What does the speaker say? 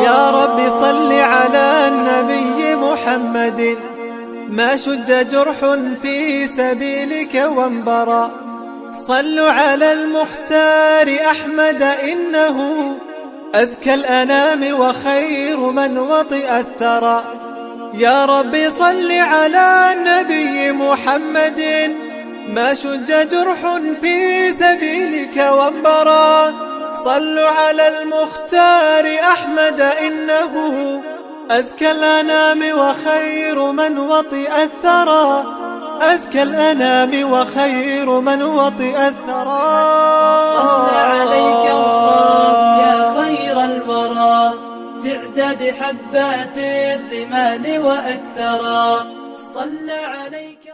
يا رب صل على النبي محمد ما شج جرح في سبيلك وانبرى. صلوا على المختار أحمد إنه أزكى الأنام وخير من وطئ الثرى. يا رب صل على النبي محمد ما شج جرح في سبيلك وانبرى. صلوا على المختار أحمد إنه أزكى الأنام وخير من وطئ الثرى. أزكى الأنام وخير من وطئ الثرى. صلى عليك الله يا خير الورى تعداد حبات الرمال وأكثرا. صلى عليك